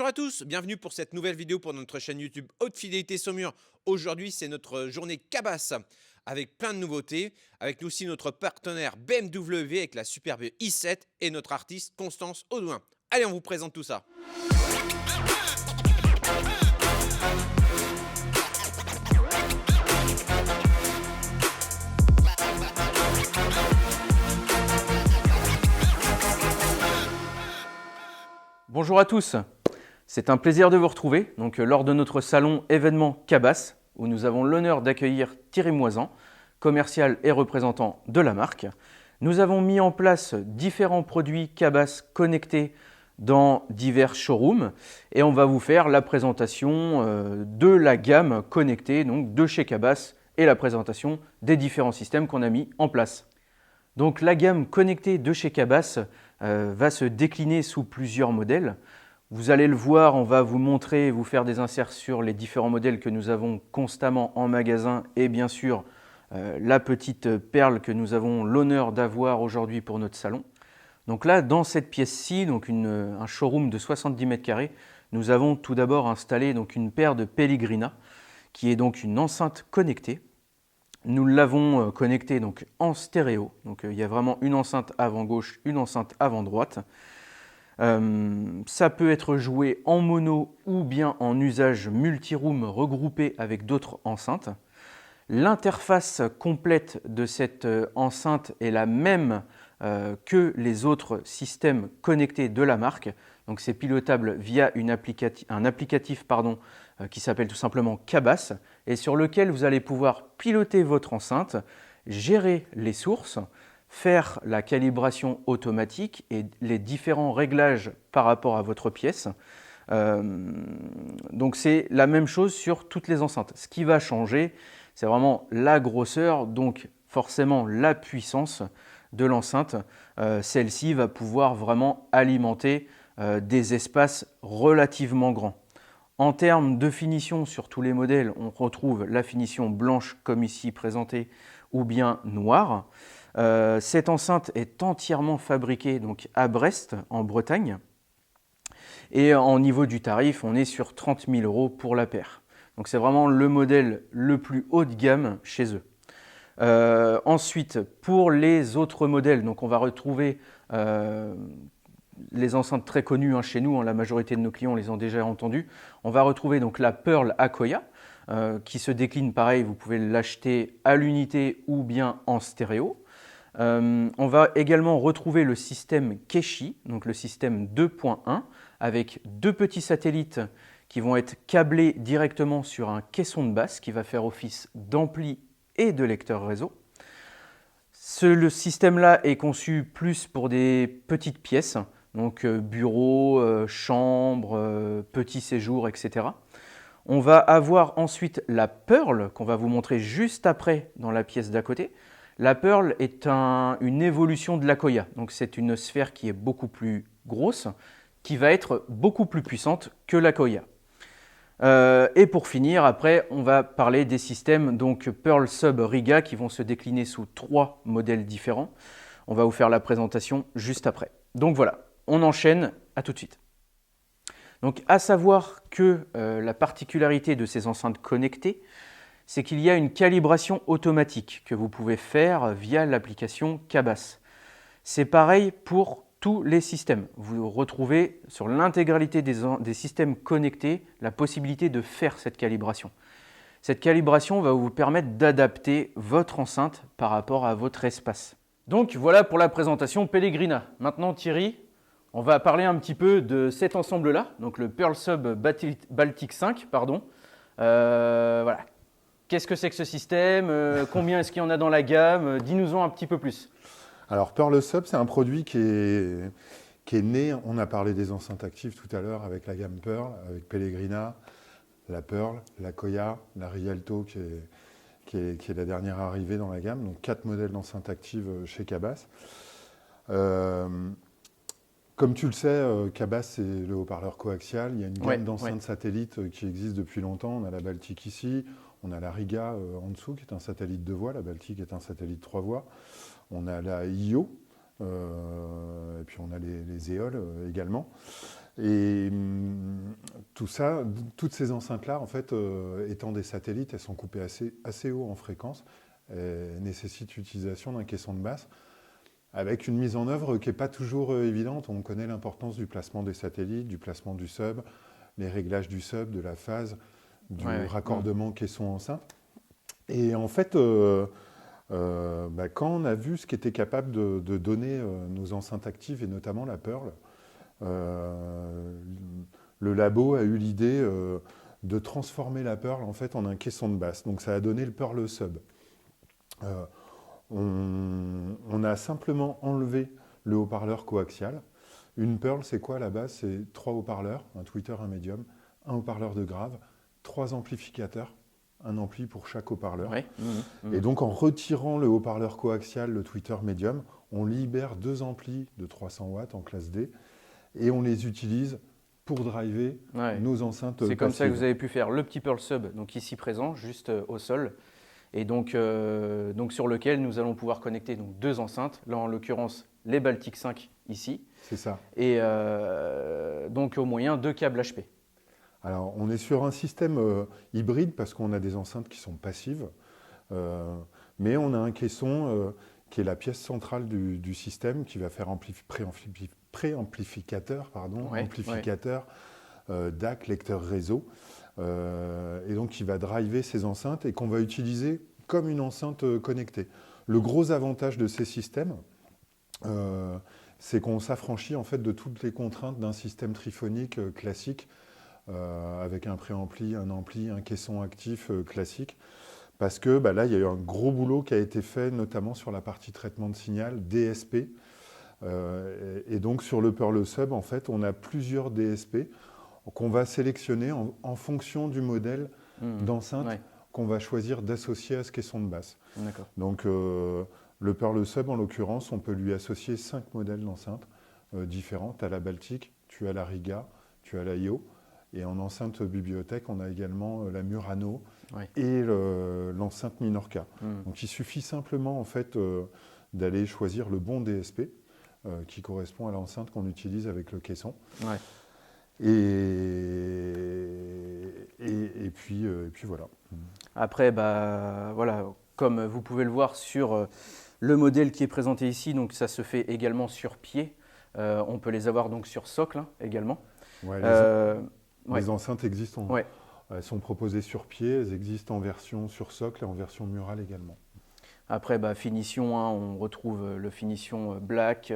Bonjour à tous, bienvenue pour cette nouvelle vidéo pour notre chaîne YouTube Haute Fidélité Saumur. Aujourd'hui, c'est notre journée Cabas avec plein de nouveautés. Avec nous aussi notre partenaire BMW avec la superbe i7 et notre artiste Constance Audouin. Allez, on vous présente tout ça. Bonjour à tous, c'est un plaisir de vous retrouver lors de notre salon événement Cabas où nous avons l'honneur d'accueillir Thierry Moisan, commercial et représentant de la marque. Nous avons mis en place différents produits Cabas connectés dans divers showrooms et on va vous faire la présentation de la gamme connectée donc de chez Cabas et la présentation des différents systèmes qu'on a mis en place. Donc la gamme connectée de chez Cabas va se décliner sous plusieurs modèles. Vous allez le voir, on va vous montrer et vous faire des inserts sur les différents modèles que nous avons constamment en magasin et bien sûr la petite perle que nous avons l'honneur d'avoir aujourd'hui pour notre salon. Donc là, dans cette pièce-ci, un showroom de 70 mètres carrés, nous avons tout d'abord installé une paire de Pellegrina qui est donc une enceinte connectée. Nous l'avons connecté en stéréo, il y a vraiment une enceinte avant gauche, une enceinte avant droite. Ça peut être joué en mono ou bien en usage multi-room regroupé avec d'autres enceintes. L'interface complète de cette enceinte est la même que les autres systèmes connectés de la marque. Donc c'est pilotable via un applicatif qui s'appelle tout simplement Cabas et sur lequel vous allez pouvoir piloter votre enceinte, gérer les sources, faire la calibration automatique et les différents réglages par rapport à votre pièce. Donc c'est la même chose sur toutes les enceintes. Ce qui va changer, c'est vraiment la grosseur, donc forcément la puissance de l'enceinte. Celle-ci va pouvoir vraiment alimenter des espaces relativement grands. En termes de finition sur tous les modèles, on retrouve la finition blanche comme ici présentée ou bien noire. Cette enceinte est entièrement fabriquée à Brest en Bretagne. Et en niveau du tarif, on est sur 30 000 € pour la paire. Donc c'est vraiment le modèle le plus haut de gamme chez eux. Ensuite, pour les autres modèles, on va retrouver les enceintes très connues chez nous, la majorité de nos clients les ont déjà entendues. On va retrouver la Pearl Akoya qui se décline pareil, vous pouvez l'acheter à l'unité ou bien en stéréo. On va également retrouver le système Keshi, donc le système 2.1, avec deux petits satellites qui vont être câblés directement sur un caisson de basse qui va faire office d'ampli et de lecteur réseau. Le système-là est conçu plus pour des petites pièces, donc bureau, chambre, petit séjour, etc. On va avoir ensuite la Pearl qu'on va vous montrer juste après dans la pièce d'à côté. La Pearl est une évolution de l'Akoya, donc c'est une sphère qui est beaucoup plus grosse, qui va être beaucoup plus puissante que l'Akoya. Et pour finir, après, on va parler des systèmes Pearl Sub Riga qui vont se décliner sous 3 modèles différents. On va vous faire la présentation juste après. Donc voilà, on enchaîne, à tout de suite. Donc à savoir que la particularité de ces enceintes connectées, c'est qu'il y a une calibration automatique que vous pouvez faire via l'application Cabas. C'est pareil pour tous les systèmes. Vous retrouvez sur l'intégralité des systèmes connectés la possibilité de faire cette calibration. Cette calibration va vous permettre d'adapter votre enceinte par rapport à votre espace. Donc voilà pour la présentation Pellegrina. Maintenant Thierry, on va parler un petit peu de cet ensemble-là, donc le Pearl Sub Baltic 5, pardon. Voilà. Qu'est-ce que c'est que ce système? Combien est-ce qu'il y en a dans la gamme? Dis-nous-en un petit peu plus. Alors Pearl Sub, c'est un produit qui est né, on a parlé des enceintes actives tout à l'heure avec la gamme Pearl, avec Pellegrina, la Pearl, la Koya, la Rialto qui est la dernière arrivée dans la gamme, donc 4 modèles d'enceintes actives chez Cabas. Comme tu le sais, Cabas, c'est le haut-parleur coaxial. Il y a une gamme d'enceintes satellites qui existe depuis longtemps. On a la Baltic ici, on a la Riga en dessous, qui est un satellite 2 voies. La Baltic est un satellite 3 voies. On a la IO, et puis on a les éoles également. Et tout ça, toutes ces enceintes-là, en fait, étant des satellites, elles sont coupées assez haut en fréquence, nécessitent l'utilisation d'un caisson de basse, avec une mise en œuvre qui n'est pas toujours évidente. On connaît l'importance du placement des satellites, du placement du sub, les réglages du sub, de la phase, du raccordement caisson-enceinte. Et en fait, quand on a vu ce qu'était capable de donner nos enceintes actives, et notamment la Pearl, le labo a eu l'idée de transformer la Pearl en fait en un caisson de basse. Donc ça a donné le Pearl Sub. On a simplement enlevé le haut-parleur coaxial. Une Pearl, c'est quoi à la base? C'est 3 haut-parleurs, un tweeter, un médium, un haut-parleur de grave, 3 amplificateurs, un ampli pour chaque haut-parleur. Ouais. Et donc en retirant le haut-parleur coaxial, le tweeter médium, on libère 2 amplis de 300 watts en classe D et on les utilise pour driver nos enceintes passives. C'est comme ça que vous avez pu faire le petit Pearl Sub, donc ici présent, juste au sol, et donc sur lequel nous allons pouvoir connecter donc 2 enceintes, là en l'occurrence les Baltic 5 ici, c'est ça. Et donc au moyen de câbles HP. Alors on est sur un système hybride parce qu'on a des enceintes qui sont passives, mais on a un caisson qui est la pièce centrale du système qui va faire préamplificateur, amplificateur, DAC, lecteur réseau, et donc qui va driver ces enceintes et qu'on va utiliser comme une enceinte connectée. Le gros avantage de ces systèmes, c'est qu'on s'affranchit en fait de toutes les contraintes d'un système triphonique classique, avec un préampli, un ampli, un caisson actif classique. Parce que là, il y a eu un gros boulot qui a été fait, notamment sur la partie traitement de signal, DSP. Et donc, sur le Pearl Sub, en fait, on a plusieurs DSP qu'on va sélectionner en fonction du modèle d'enceinte qu'on va choisir d'associer à ce caisson de basse. D'accord. Donc, le Pearl Sub, en l'occurrence, on peut lui associer 5 modèles d'enceinte différents. Tu as la Baltic, tu as la Riga, tu as la IO. Et en enceinte bibliothèque, on a également la Murano et l'enceinte Minorca. Donc il suffit simplement en fait, d'aller choisir le bon DSP qui correspond à l'enceinte qu'on utilise avec le caisson. Et puis voilà. Après, voilà, comme vous pouvez le voir sur le modèle qui est présenté ici, donc ça se fait également sur pied. On peut les avoir donc sur socle également. Les enceintes existent, elles sont proposées sur pied, elles existent en version sur socle et en version murale également. Après, finition, on retrouve le finition black,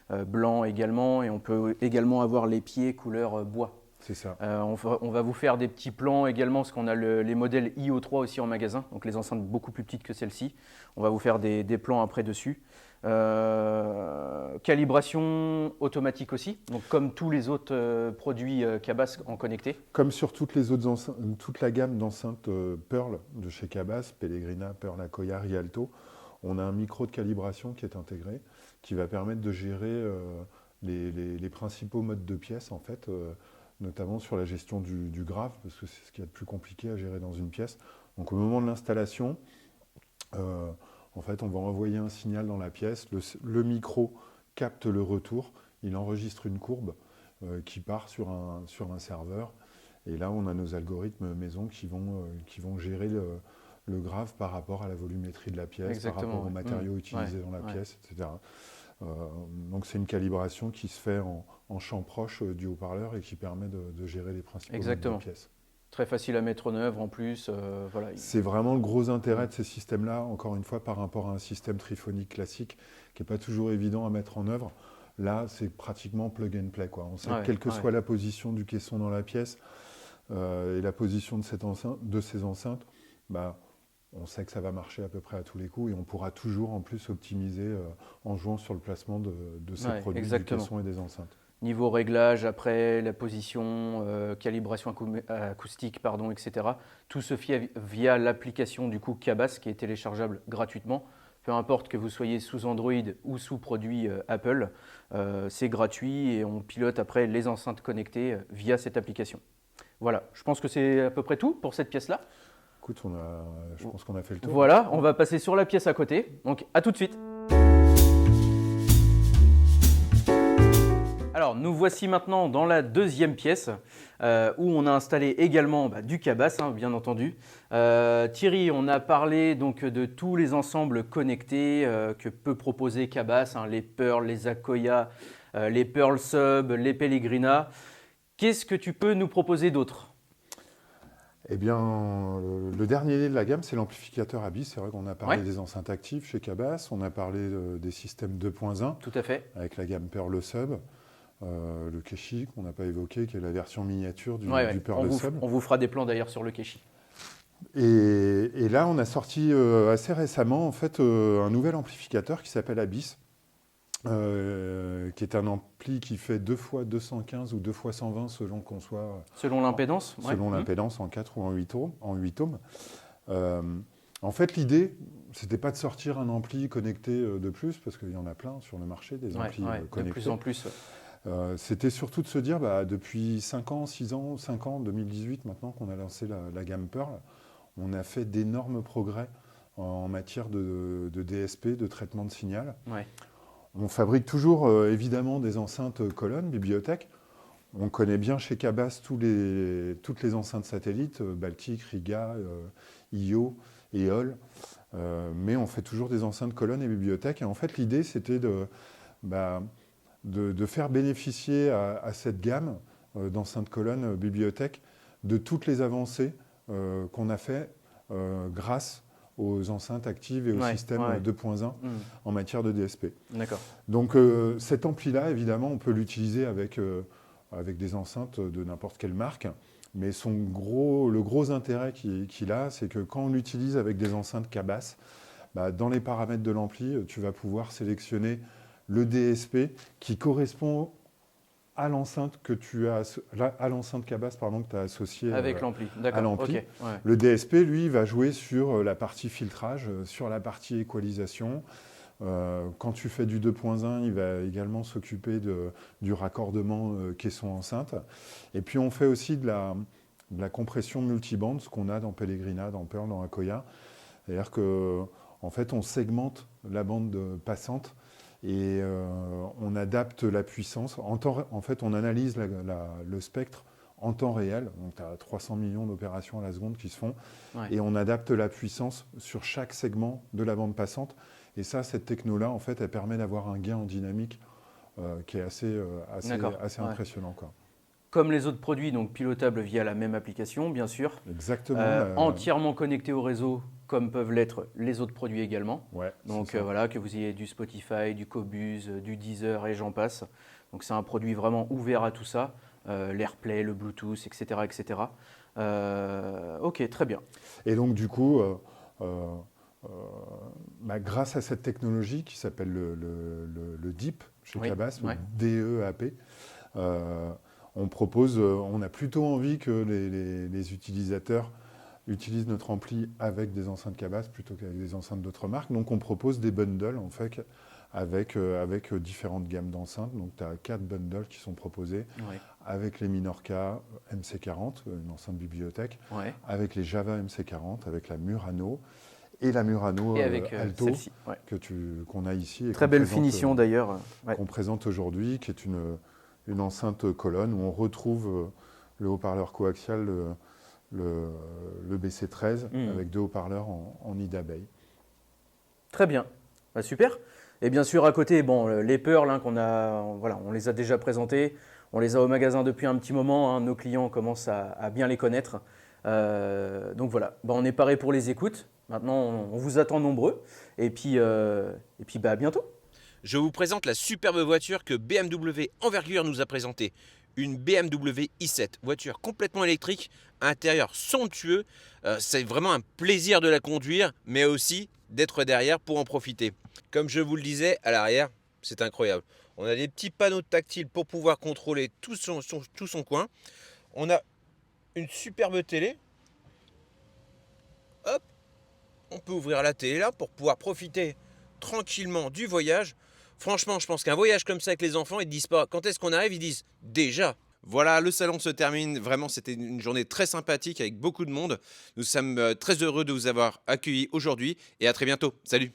blanc également, et on peut également avoir les pieds couleur bois. C'est ça. On va vous faire des petits plans également, parce qu'on a les modèles IO3 aussi en magasin, donc les enceintes beaucoup plus petites que celle-ci. On va vous faire des plans après dessus. Calibration automatique aussi, donc comme tous les autres produits Cabas en connecté. Comme sur toutes les autres enceintes, toute la gamme d'enceintes Pearl de chez Cabas, Pellegrina, Pearl Accoya, Rialto, on a un micro de calibration qui est intégré, qui va permettre de gérer les principaux modes de pièces en fait, notamment sur la gestion du grave, parce que c'est ce qu'il y a de plus compliqué à gérer dans une pièce. Donc au moment de l'installation, en fait, on va envoyer un signal dans la pièce, le micro capte le retour, il enregistre une courbe qui part sur un serveur. Et là, on a nos algorithmes maison qui vont gérer le grave par rapport à la volumétrie de la pièce, par rapport aux matériaux utilisés dans la pièce, etc. Donc c'est une calibration qui se fait en champ proche du haut-parleur et qui permet de gérer les principaux modes de la pièce. Très facile à mettre en œuvre en plus. Voilà. C'est vraiment le gros intérêt de ces systèmes-là, encore une fois, par rapport à un système triphonique classique qui n'est pas toujours évident à mettre en œuvre. Là, c'est pratiquement plug and play, quoi. On sait que quelle que soit la position du caisson dans la pièce et la position de ces enceintes, on sait que ça va marcher à peu près à tous les coups et on pourra toujours en plus optimiser en jouant sur le placement de ces produits du caisson et des enceintes. Niveau réglage, après la position, calibration acoustique, etc. Tout se fait via l'application du coup Cabas qui est téléchargeable gratuitement. Peu importe que vous soyez sous Android ou sous produit Apple, c'est gratuit et on pilote après les enceintes connectées via cette application. Voilà, je pense que c'est à peu près tout pour cette pièce-là. Écoute, je pense qu'on a fait le tour. Voilà, on va passer sur la pièce à côté. Donc à tout de suite. Alors, nous voici maintenant dans la deuxième pièce où on a installé également du cabas, hein, bien entendu. Thierry, on a parlé donc de tous les ensembles connectés que peut proposer cabas, hein, les Pearl, les Akoya, les Pearl Sub, les Pellegrina. Qu'est-ce que tu peux nous proposer d'autre? Eh bien, le dernier né de la gamme, c'est l'amplificateur Abyss. C'est vrai qu'on a parlé Ouais. des enceintes actives chez Cabas, on a parlé des systèmes 2.1 Tout à fait. avec la gamme Pearl Sub, le Keshi qu'on n'a pas évoqué, qui est la version miniature du Ouais. Pearl Sub. On vous fera des plans d'ailleurs sur le Keshi. Et là, on a sorti assez récemment en fait, un nouvel amplificateur qui s'appelle Abyss, qui est un ampli qui fait 2 fois 215 ou 2 fois 120 selon qu'on soit Selon l'impédance? selon l'impédance en 4 ou en 8 ohms. En fait, l'idée, c'était pas de sortir un ampli connecté de plus, parce qu'il y en a plein sur le marché, des amplis De connectés. plus en plus. C'était surtout de se dire, depuis 5 ans, 6 ans, 5 ans, 2018 maintenant qu'on a lancé la gamme Pearl, on a fait d'énormes progrès en matière de DSP, de traitement de signal. Ouais. On fabrique toujours évidemment des enceintes colonnes, bibliothèques. On connaît bien chez Cabas toutes les enceintes satellites, Baltic, Riga, IO, EOL, mais on fait toujours des enceintes colonnes et bibliothèques. Et en fait, l'idée, c'était de faire bénéficier à cette gamme d'enceintes colonnes bibliothèques de toutes les avancées qu'on a fait grâce aux enceintes actives et au système 2.1 en matière de DSP. D'accord. Donc cet ampli-là, évidemment, on peut l'utiliser avec des enceintes de n'importe quelle marque, mais le gros intérêt qu'il a, c'est que quand on l'utilise avec des enceintes Cabas, dans les paramètres de l'ampli, tu vas pouvoir sélectionner le DSP qui correspond à l'enceinte à l'enceinte Cabas que tu as associée Avec l'ampli, d'accord. à l'ampli. Ok, ouais. Le DSP, lui, va jouer sur la partie filtrage, sur la partie équalisation. Quand tu fais du 2.1, il va également s'occuper du raccordement caisson-enceinte. Et puis on fait aussi de la compression multibande, ce qu'on a dans Pellegrina, dans Pearl, dans Akoya. C'est-à-dire qu'en fait, on segmente la bande passante et on adapte la puissance. En fait, on analyse le spectre en temps réel. Donc, tu as 300 millions d'opérations à la seconde qui se font. Ouais. Et on adapte la puissance sur chaque segment de la bande passante. Et ça, cette techno-là, en fait, elle permet d'avoir un gain en dynamique qui est assez impressionnant, quoi. Comme les autres produits, donc pilotables via la même application, bien sûr. Exactement. Entièrement connectés au réseau, comme peuvent l'être les autres produits également. Ouais, Donc voilà, que vous ayez du Spotify, du Qobuz, du Deezer et j'en passe. Donc c'est un produit vraiment ouvert à tout ça. L'AirPlay, le Bluetooth, etc. etc. Ok, très bien. Et donc, du coup, grâce à cette technologie qui s'appelle le DEAP chez Cabas, le DEAP, on a plutôt envie que les utilisateurs utilisent notre ampli avec des enceintes Cabas plutôt qu'avec des enceintes d'autres marques. Donc on propose des bundles en fait avec différentes gammes d'enceintes. Donc tu as 4 bundles qui sont proposés avec les Minorca MC40, une enceinte bibliothèque, avec les Java MC40, avec la Murano et la Murano Alto qu'on a ici. Et très belle finition d'ailleurs. Qu'on présente aujourd'hui, qui est une enceinte colonne où on retrouve le haut-parleur coaxial, le BC13, avec 2 haut-parleurs en nid d'abeille. Très bien, super. Et bien sûr, à côté, les Pearl on les a déjà présentés, on les a au magasin depuis un petit moment, nos clients commencent à bien les connaître. Donc voilà, on est paré pour les écoutes. Maintenant, on vous attend nombreux. Et puis à bientôt. Je vous présente la superbe voiture que BMW Envergure nous a présentée. Une BMW i7, voiture complètement électrique, intérieur somptueux. C'est vraiment un plaisir de la conduire, mais aussi d'être derrière pour en profiter. Comme je vous le disais, à l'arrière, c'est incroyable. On a des petits panneaux tactiles pour pouvoir contrôler tout son coin. On a une superbe télé. Hop, on peut ouvrir la télé là pour pouvoir profiter tranquillement du voyage. Franchement, je pense qu'un voyage comme ça avec les enfants, ils ne disent pas quand est-ce qu'on arrive, ils disent déjà. Voilà, le salon se termine. Vraiment, c'était une journée très sympathique avec beaucoup de monde. Nous sommes très heureux de vous avoir accueillis aujourd'hui et à très bientôt. Salut!